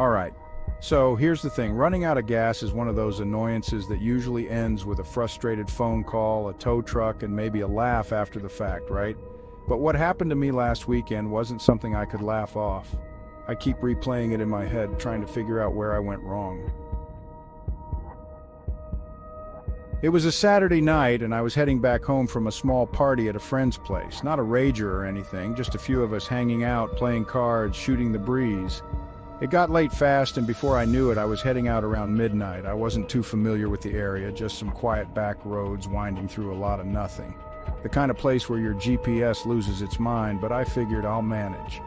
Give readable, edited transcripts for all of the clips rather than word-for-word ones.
All right. So here's the thing. Running out of gas is one of those annoyances that usually ends with a frustrated phone call, a tow truck, and maybe a laugh after the fact, right? But what happened to me last weekend wasn't something I could laugh off. I keep replaying it in my head, trying to figure out where I went wrong. It was a Saturday night, and I was heading back home from a small party at a friend's place. Not a rager or anything, just a few of us hanging out, playing cards, shooting the breeze. It got late fast, and before I knew it, I was heading out around midnight. I wasn't too familiar with the area, just some quiet back roads winding through a lot of nothing. The kind of place where your GPS loses its mind, but I figured I'll manage.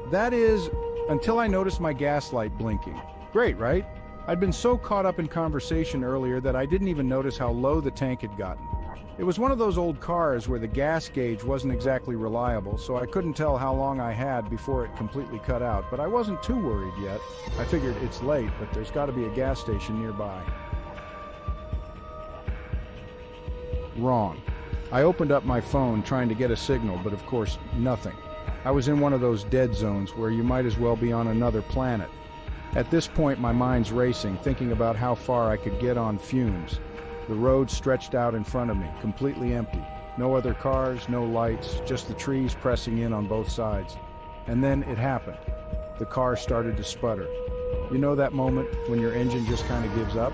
That is, until I noticed my gas light blinking. Great, right? I'd been so caught up in conversation earlier that I didn't even notice how low the tank had gotten. It was one of those old cars where the gas gauge wasn't exactly reliable, so I couldn't tell how long I had before it completely cut out, but I wasn't too worried yet. I figured it's late, but there's got to be a gas station nearby. Wrong. I opened up my phone trying to get a signal, but of course, nothing. I was in one of those dead zones where you might as well be on another planet. At this point, my mind's racing, thinking about how far I could get on fumes. The road stretched out in front of me, completely empty. No other cars, no lights, just the trees pressing in on both sides. And then it happened. The car started to sputter. You know that moment when your engine just kind of gives up?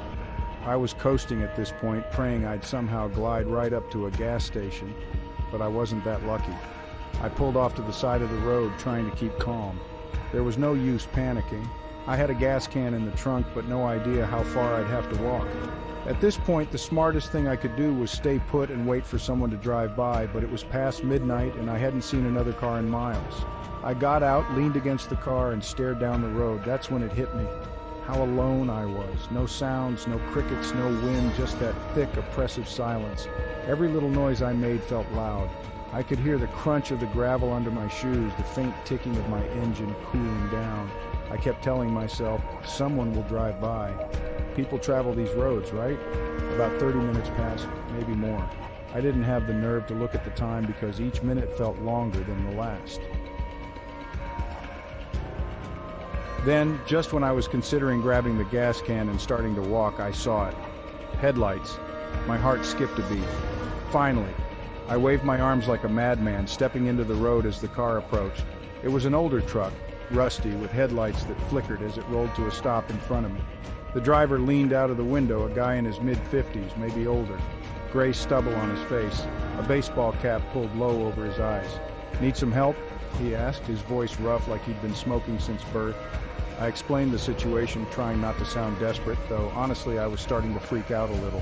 I was coasting at this point, praying I'd somehow glide right up to a gas station, but I wasn't that lucky. I pulled off to the side of the road, trying to keep calm. There was no use panicking. I had a gas can in the trunk, but no idea how far I'd have to walk. At this point, the smartest thing I could do was stay put and wait for someone to drive by, but it was past midnight and I hadn't seen another car in miles. I got out, leaned against the car, and stared down the road. That's when it hit me. How alone I was. No sounds, no crickets, no wind, just that thick, oppressive silence. Every little noise I made felt loud. I could hear the crunch of the gravel under my shoes, the faint ticking of my engine cooling down. I kept telling myself, someone will drive by. People travel these roads, right? About 30 minutes passed, maybe more. I didn't have the nerve to look at the time because each minute felt longer than the last. Then, just when I was considering grabbing the gas can and starting to walk, I saw it. Headlights. My heart skipped a beat. Finally, I waved my arms like a madman, stepping into the road as the car approached. It was an older truck, rusty, with headlights that flickered as it rolled to a stop in front of me. The driver leaned out of the window, a guy in his mid-50s, maybe older. Gray stubble on his face, a baseball cap pulled low over his eyes. "Need some help?" he asked, his voice rough like he'd been smoking since birth. I explained the situation, trying not to sound desperate, though honestly I was starting to freak out a little.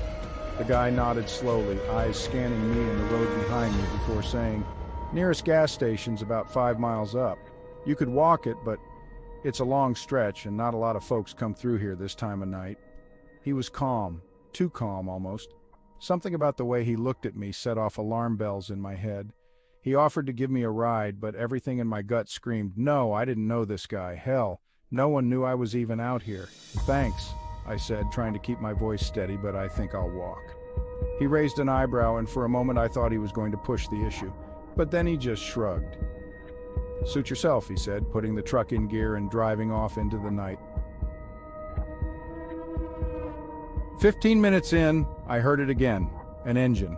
The guy nodded slowly, eyes scanning me and the road behind me before saying, "Nearest gas station's about 5 miles up. You could walk it, but it's a long stretch and not a lot of folks come through here this time of night." He was calm, too calm almost. Something about the way he looked at me set off alarm bells in my head. He offered to give me a ride, but everything in my gut screamed, no, I didn't know this guy. Hell, no one knew I was even out here. "Thanks," I said, trying to keep my voice steady, but I think I'll walk. He raised an eyebrow, and for a moment I thought he was going to push the issue. But then he just shrugged. "Suit yourself," he said, putting the truck in gear and driving off into the night. 15 minutes in, I heard it again, an engine.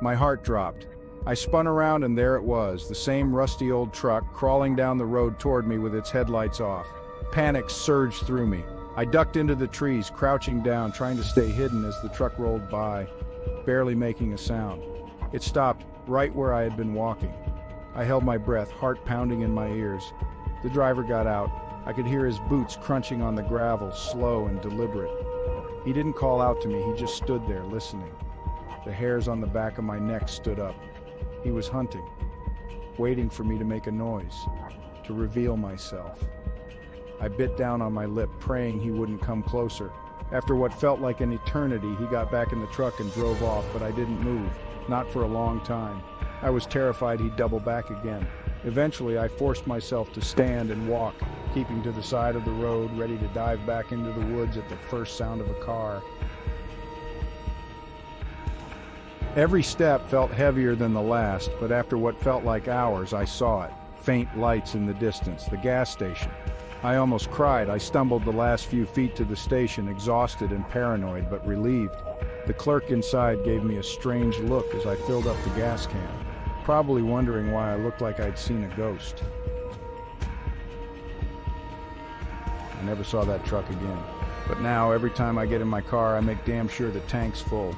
My heart dropped. I spun around and there it was, the same rusty old truck crawling down the road toward me with its headlights off. Panic surged through me. I ducked into the trees, crouching down, trying to stay hidden as the truck rolled by, barely making a sound. It stopped right where I had been walking. I held my breath, heart pounding in my ears. The driver got out. I could hear his boots crunching on the gravel, slow and deliberate. He didn't call out to me, he just stood there listening. The hairs on the back of my neck stood up. He was hunting, waiting for me to make a noise, to reveal myself. I bit down on my lip, praying he wouldn't come closer. After what felt like an eternity, he got back in the truck and drove off, but I didn't move, not for a long time. I was terrified he'd double back again. Eventually, I forced myself to stand and walk, keeping to the side of the road, ready to dive back into the woods at the first sound of a car. Every step felt heavier than the last, but after what felt like hours, I saw it. Faint lights in the distance, the gas station. I almost cried. I stumbled the last few feet to the station, exhausted and paranoid, but relieved. The clerk inside gave me a strange look as I filled up the gas can, probably wondering why I looked like I'd seen a ghost. I never saw that truck again. But now, every time I get in my car, I make damn sure the tank's full.